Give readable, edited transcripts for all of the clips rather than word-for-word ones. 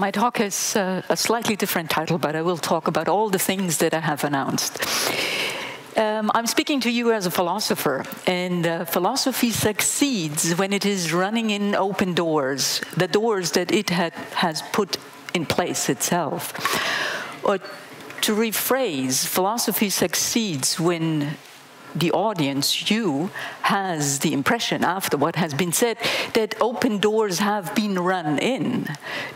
My talk has a slightly different title, but I will talk about all the things that I have announced. I'm speaking to you as a philosopher, and philosophy succeeds when it is running in open doors, the doors that it has put in place itself. Or to rephrase, philosophy succeeds when the audience, you, has the impression after what has been said that open doors have been run in,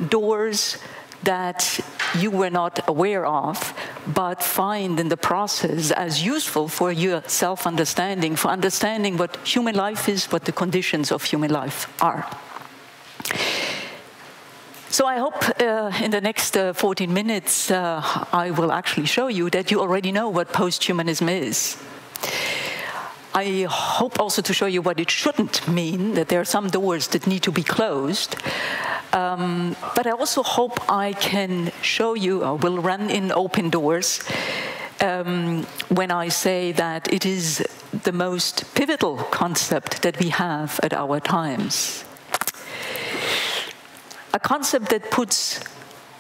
doors that you were not aware of, but find in the process as useful for your self-understanding, for understanding what human life is, what the conditions of human life are. So I hope in the next 14 minutes I will actually show you that you already know what posthumanism is. I hope also to show you what it shouldn't mean, that there are some doors that need to be closed. But I also hope I can show you, or will run in open doors, when I say that it is the most pivotal concept that we have at our times. A concept that puts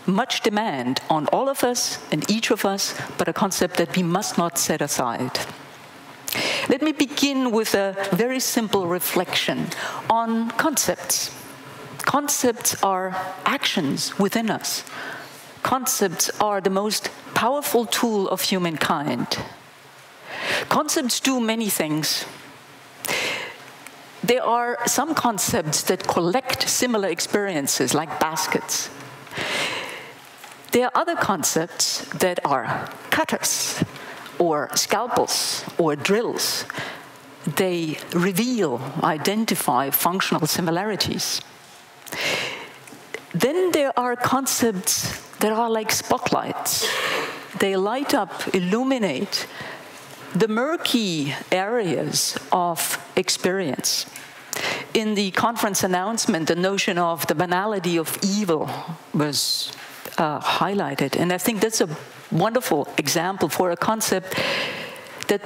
much demand on all of us and each of us, but a concept that we must not set aside. Let me begin with a very simple reflection on concepts. Concepts are actions within us. Concepts are the most powerful tool of humankind. Concepts do many things. There are some concepts that collect similar experiences, like baskets. There are other concepts that are cutters, or scalpels, or drills. They reveal, identify functional similarities. Then there are concepts that are like spotlights. They light up, illuminate the murky areas of experience. In the conference announcement, the notion of the banality of evil was highlighted, and I think that's a wonderful example for a concept that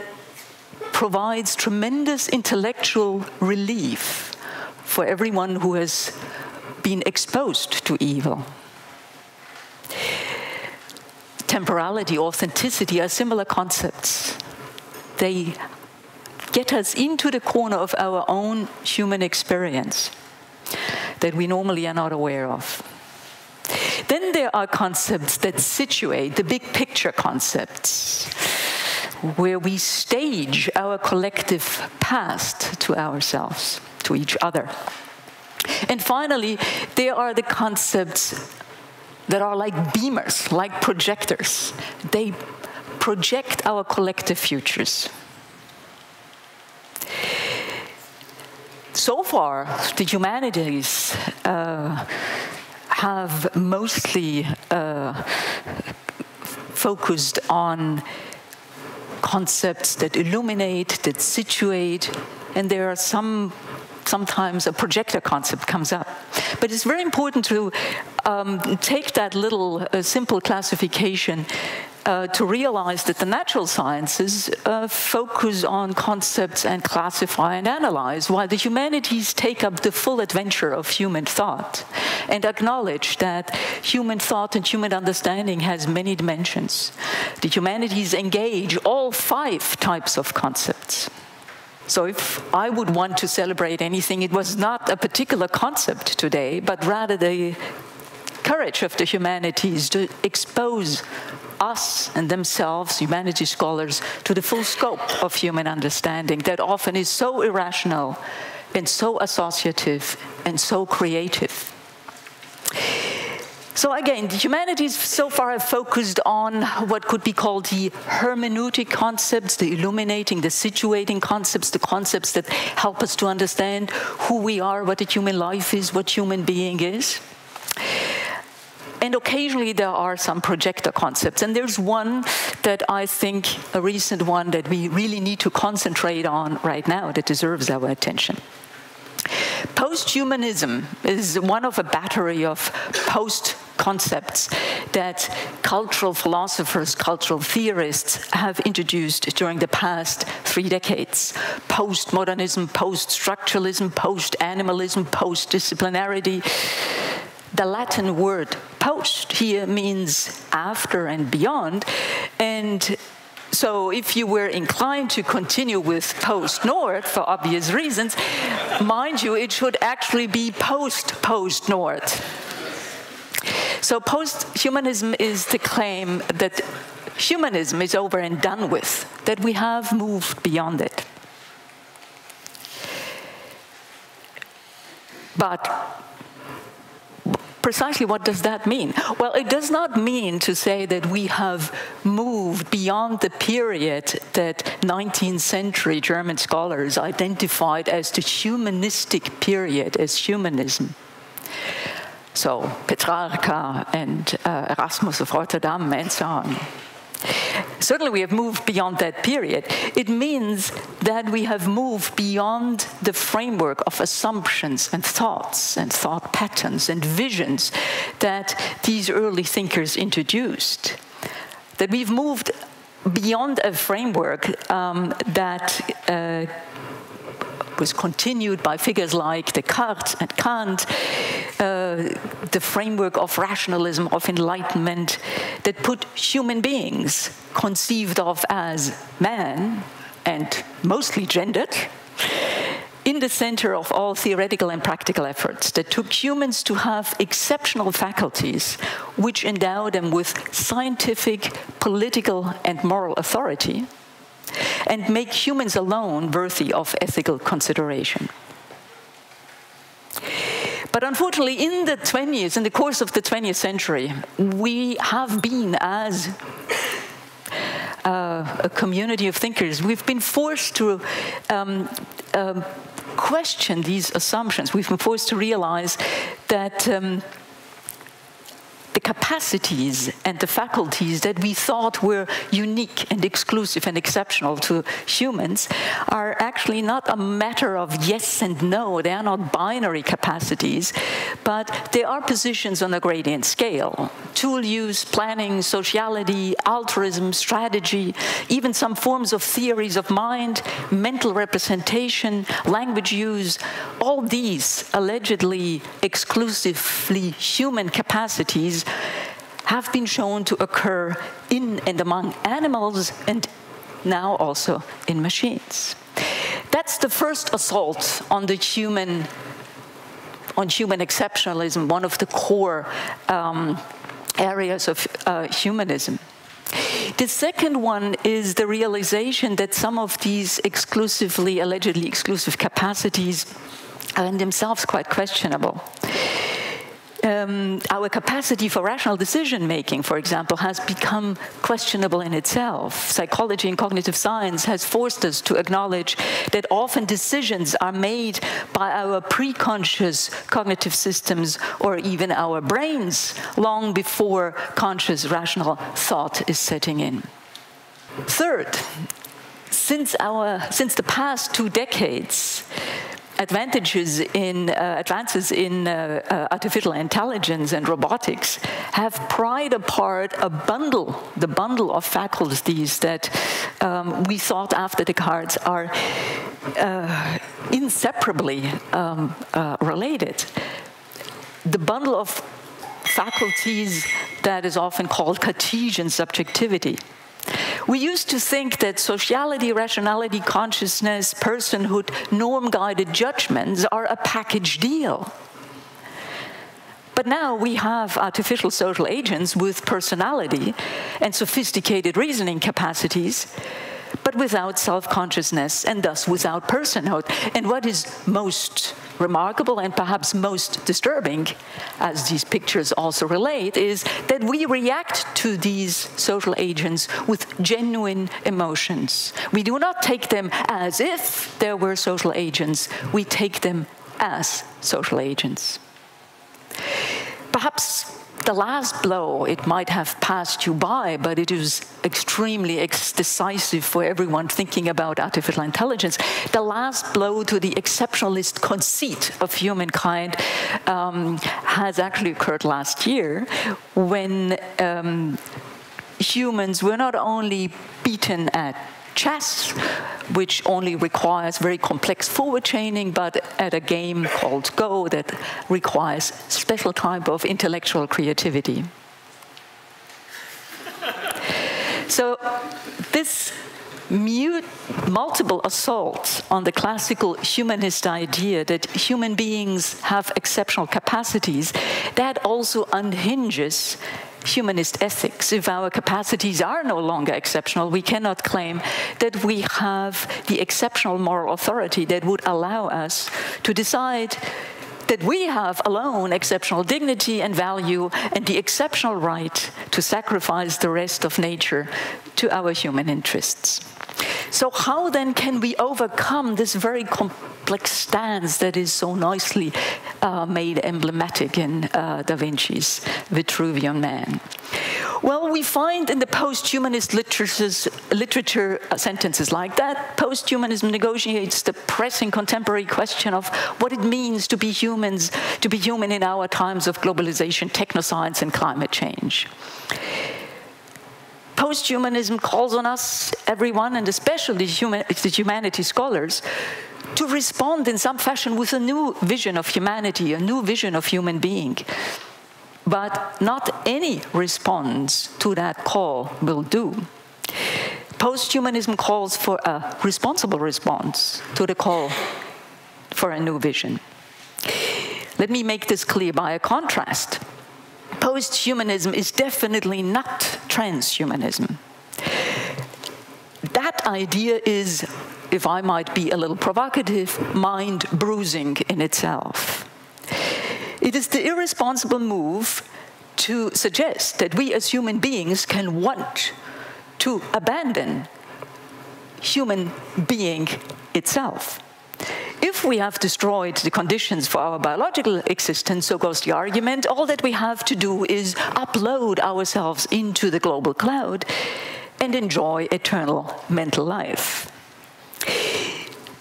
provides tremendous intellectual relief for everyone who has been exposed to evil. Temporality, authenticity are similar concepts. They get us into the corner of our own human experience that we normally are not aware of. Then there are concepts that situate, the big picture concepts, where we stage our collective past to ourselves, to each other. And finally, there are the concepts that are like beamers, like projectors. They project our collective futures. So far, the humanities have mostly focused on concepts that illuminate, that situate, and there are sometimes a projector concept comes up. But it's very important to take that little simple classification to realize that the natural sciences focus on concepts and classify and analyze, while the humanities take up the full adventure of human thought and acknowledge that human thought and human understanding has many dimensions. The humanities engage all 5 types of concepts. So if I would want to celebrate anything, it was not a particular concept today, but rather the courage of the humanities to expose us and themselves, humanities scholars, to the full scope of human understanding that often is so irrational and so associative and so creative. So again, the humanities so far have focused on what could be called the hermeneutic concepts, the illuminating, the situating concepts, the concepts that help us to understand who we are, what a human life is, what human being is. And occasionally there are some projector concepts. And there's one that I think, a recent one that we really need to concentrate on right now that deserves our attention. Posthumanism is one of a battery of post-concepts that cultural philosophers, cultural theorists have introduced during the past 3 decades. Postmodernism, post-structuralism, post-animalism, post-disciplinarity. The Latin word post here means after and beyond, and so if you were inclined to continue with post-North for obvious reasons, mind you, it should actually be post-North. So post-humanism is the claim that humanism is over and done with, that we have moved beyond it. But precisely what does that mean? Well, it does not mean to say that we have moved beyond the period that 19th century German scholars identified as the humanistic period, as humanism. So Petrarca and Erasmus of Rotterdam and so on. Certainly we have moved beyond that period. It means that we have moved beyond the framework of assumptions and thought patterns and visions that these early thinkers introduced. That we've moved beyond a framework that was continued by figures like Descartes and Kant, the framework of rationalism, of enlightenment, that put human beings, conceived of as man, and mostly gendered, in the center of all theoretical and practical efforts, that took humans to have exceptional faculties which endow them with scientific, political, and moral authority, and make humans alone worthy of ethical consideration. But unfortunately, in the course of the 20th century, we have been, as a community of thinkers, we've been forced to question these assumptions. We've been forced to realize that the capacities and the faculties that we thought were unique and exclusive and exceptional to humans are actually not a matter of yes and no. They are not binary capacities, but they are positions on a gradient scale. Tool use, planning, sociality, altruism, strategy, even some forms of theories of mind, mental representation, language use, all these allegedly exclusively human capacities have been shown to occur in and among animals and now also in machines. That's the first assault on the human exceptionalism, one of the core areas of humanism. The second one is the realization that some of these allegedly exclusive capacities are in themselves quite questionable. Our capacity for rational decision-making, for example, has become questionable in itself. Psychology and cognitive science has forced us to acknowledge that often decisions are made by our pre-conscious cognitive systems or even our brains long before conscious rational thought is setting in. Third, since the past 2 decades, advances in artificial intelligence and robotics have pried apart the bundle of faculties that we thought after Descartes are inseparably related. The bundle of faculties that is often called Cartesian subjectivity. We used to think that sociality, rationality, consciousness, personhood, norm-guided judgments are a package deal. But now we have artificial social agents with personality and sophisticated reasoning capacities, but without self-consciousness and thus without personhood. And what is most remarkable and perhaps most disturbing, as these pictures also relate, is that we react to these social agents with genuine emotions. We do not take them as if there were social agents. We take them as social agents. Perhaps the last blow, it might have passed you by, but it is extremely decisive for everyone thinking about artificial intelligence. The last blow to the exceptionalist conceit of humankind has actually occurred last year when humans were not only beaten at chess, which only requires very complex forward chaining, but at a game called Go that requires special type of intellectual creativity. So this multiple assaults on the classical humanist idea that human beings have exceptional capacities, that also unhinges humanist ethics. If our capacities are no longer exceptional, we cannot claim that we have the exceptional moral authority that would allow us to decide that we have alone exceptional dignity and value and the exceptional right to sacrifice the rest of nature to our human interests. So how then can we overcome this very complex stance that is so nicely made emblematic in Da Vinci's Vitruvian Man? Well, we find in the post-humanist literature sentences like that. Post-humanism negotiates the pressing contemporary question of what it means to be human in our times of globalization, technoscience, and climate change. Post-humanism calls on us, everyone, and especially the humanities scholars, to respond in some fashion with a new vision of humanity, a new vision of human being. But not any response to that call will do. Post-humanism calls for a responsible response to the call for a new vision. Let me make this clear by a contrast. Post-humanism is definitely not transhumanism. That idea is, if I might be a little provocative, mind-bruising in itself. It is the irresponsible move to suggest that we as human beings can want to abandon human being itself. If we have destroyed the conditions for our biological existence, so goes the argument, all that we have to do is upload ourselves into the global cloud and enjoy eternal mental life.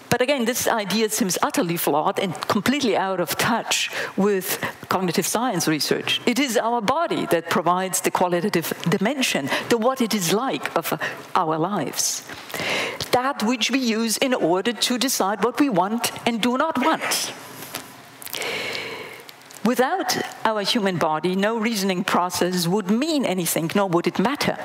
But again, this idea seems utterly flawed and completely out of touch with cognitive science research. It is our body that provides the qualitative dimension, the what it is like of our lives. That which we use in order to decide what we want and do not want. Without our human body, no reasoning process would mean anything, nor would it matter.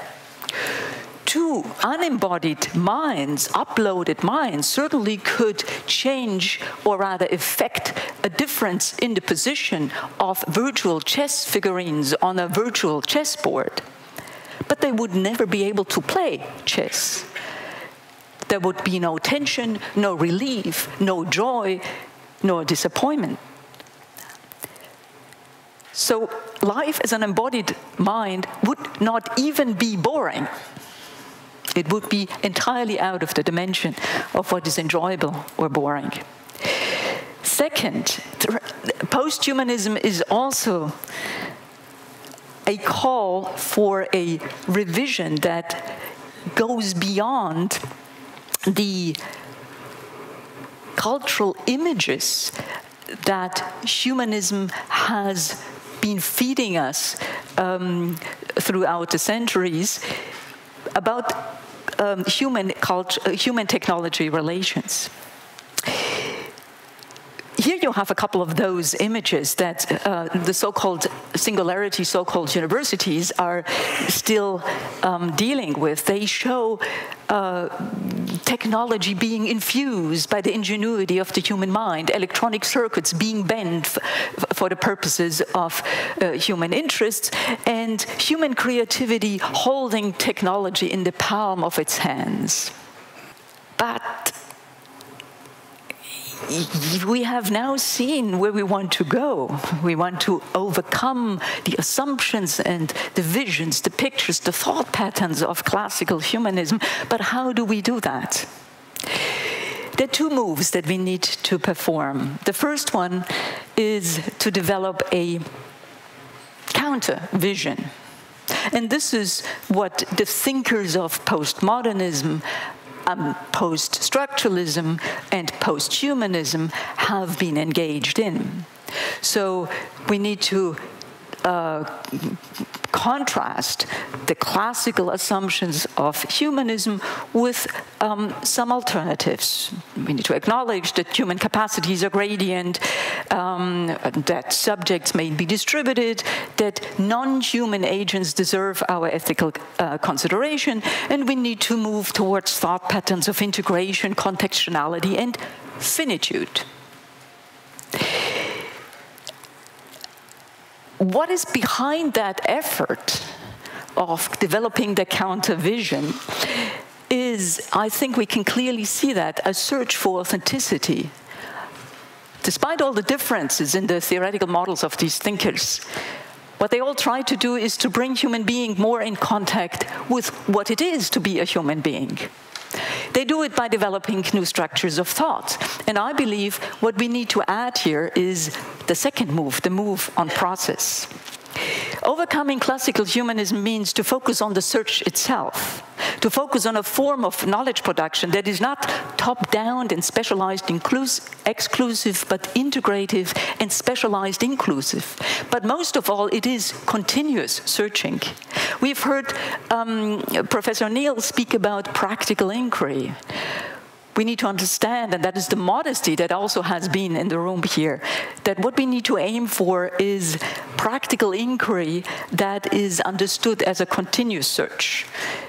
Two unembodied minds, uploaded minds, certainly could change or rather affect a difference in the position of virtual chess figurines on a virtual chessboard. But they would never be able to play chess. There would be no tension, no relief, no joy, no disappointment. So life as an embodied mind would not even be boring. It would be entirely out of the dimension of what is enjoyable or boring. Second, post-humanism is also a call for a revision that goes beyond the cultural images that humanism has been feeding us throughout the centuries about human-technology relations. Here you have a couple of those images that the so-called singularity, so-called universities are still dealing with. They show technology being infused by the ingenuity of the human mind, electronic circuits being bent for the purposes of human interests, and human creativity holding technology in the palm of its hands. But we have now seen where we want to go. We want to overcome the assumptions and the visions, the pictures, the thought patterns of classical humanism. But how do we do that? There are two moves that we need to perform. The first one is to develop a counter vision. And this is what the thinkers of postmodernism, post-structuralism and post-humanism have been engaged in. So we need to contrast the classical assumptions of humanism with some alternatives. We need to acknowledge that human capacities are gradient, that subjects may be distributed, that non-human agents deserve our ethical consideration, and we need to move towards thought patterns of integration, contextuality, and finitude. What is behind that effort of developing the counter vision is, I think we can clearly see that, a search for authenticity. Despite all the differences in the theoretical models of these thinkers, what they all try to do is to bring human being more in contact with what it is to be a human being. They do it by developing new structures of thought. And I believe what we need to add here is the second move, the move on process. Overcoming classical humanism means to focus on the search itself, to focus on a form of knowledge production that is not top-down and specialized exclusive, but integrative and specialized inclusive. But most of all, it is continuous searching. We've heard Professor Neal speak about practical inquiry. We need to understand, and that is the modesty that also has been in the room here, that what we need to aim for is practical inquiry that is understood as a continuous search.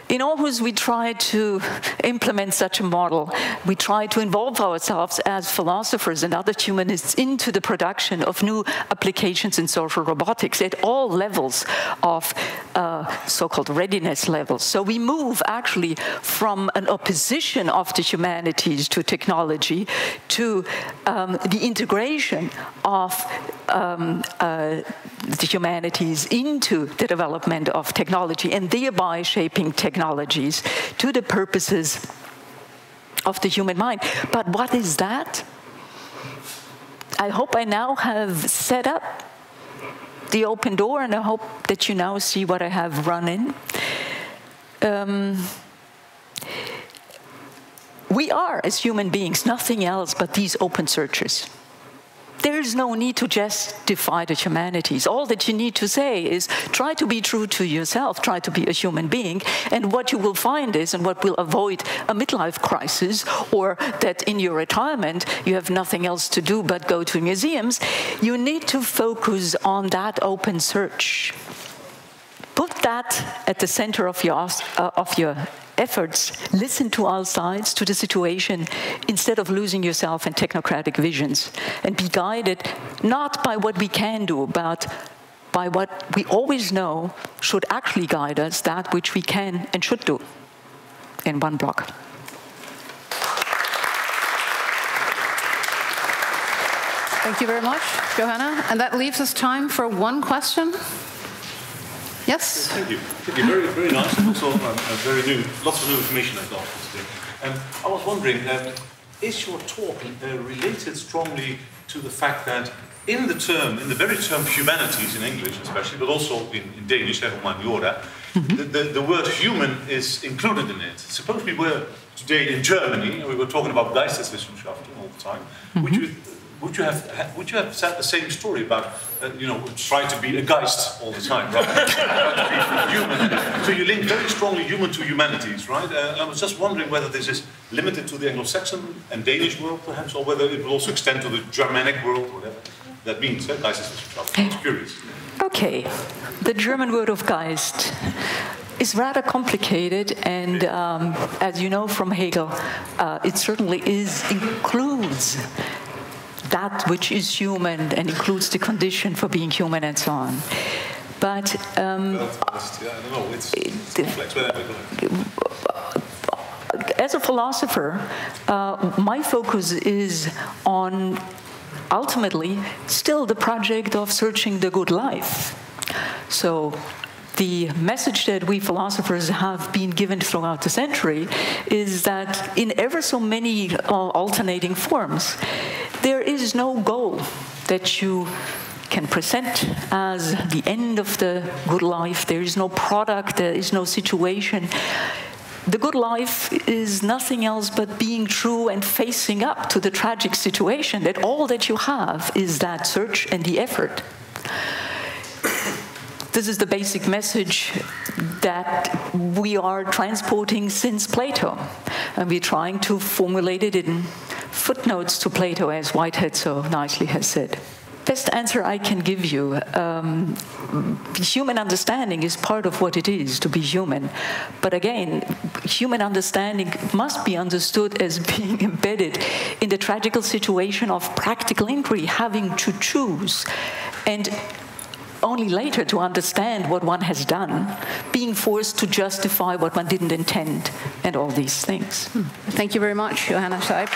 In Aarhus, we try to implement such a model. We try to involve ourselves as philosophers and other humanists into the production of new applications in social robotics at all levels of so-called readiness levels. So we move actually from an opposition of the humanities to technology to the integration of the humanities into the development of technology, and thereby shaping technologies to the purposes of the human mind. But what is that? I hope I now have set up the open door, and I hope that you now see what I have run in. We are, as human beings, nothing else but these open searchers. There is no need to justify the humanities. All that you need to say is try to be true to yourself, try to be a human being, and what you will find is, and what will avoid a midlife crisis, or that in your retirement you have nothing else to do but go to museums, you need to focus on that open search. Put that at the center of your efforts. Listen to all sides, to the situation, instead of losing yourself in technocratic visions, and be guided not by what we can do, but by what we always know should actually guide us, that which we can and should do in one block. Thank you very much, Johanna. And that leaves us time for one question. Yes? Thank you. Thank you. Very, very nice. And also very new, lots of new information I got today. I was wondering, is your talk related strongly to the fact that in the very term humanities in English especially, but also in Danish, humaniora, the word human is included in it. Suppose we were today in Germany and we were talking about Geisteswissenschaften all the time, would you have said the same story about, trying to be a Geist all the time, right? Trying to be human. So you link very strongly human to humanities, right? And I was just wondering whether this is limited to the Anglo-Saxon and Danish world, perhaps, or whether it will also extend to the Germanic world, whatever that means, Geisteswissenschaften. I was curious. Okay. The German word of Geist is rather complicated, and as you know from Hegel, it certainly includes that which is human and includes the condition for being human and so on. But I don't know, it's complex. As a philosopher, my focus is on ultimately still the project of searching the good life. So the message that we philosophers have been given throughout the century is that in ever so many alternating forms, there is no goal that you can present as the end of the good life. There is no product, there is no situation. The good life is nothing else but being true and facing up to the tragic situation, that all that you have is that search and the effort. this is the basic message that we are transporting since Plato. And we're trying to formulate it in footnotes to Plato, as Whitehead so nicely has said. Best answer I can give you, human understanding is part of what it is to be human. But again, human understanding must be understood as being embedded in the tragical situation of practical inquiry, having to choose. And only later to understand what one has done, being forced to justify what one didn't intend, and all these things. Thank you very much, Johanna Scheib.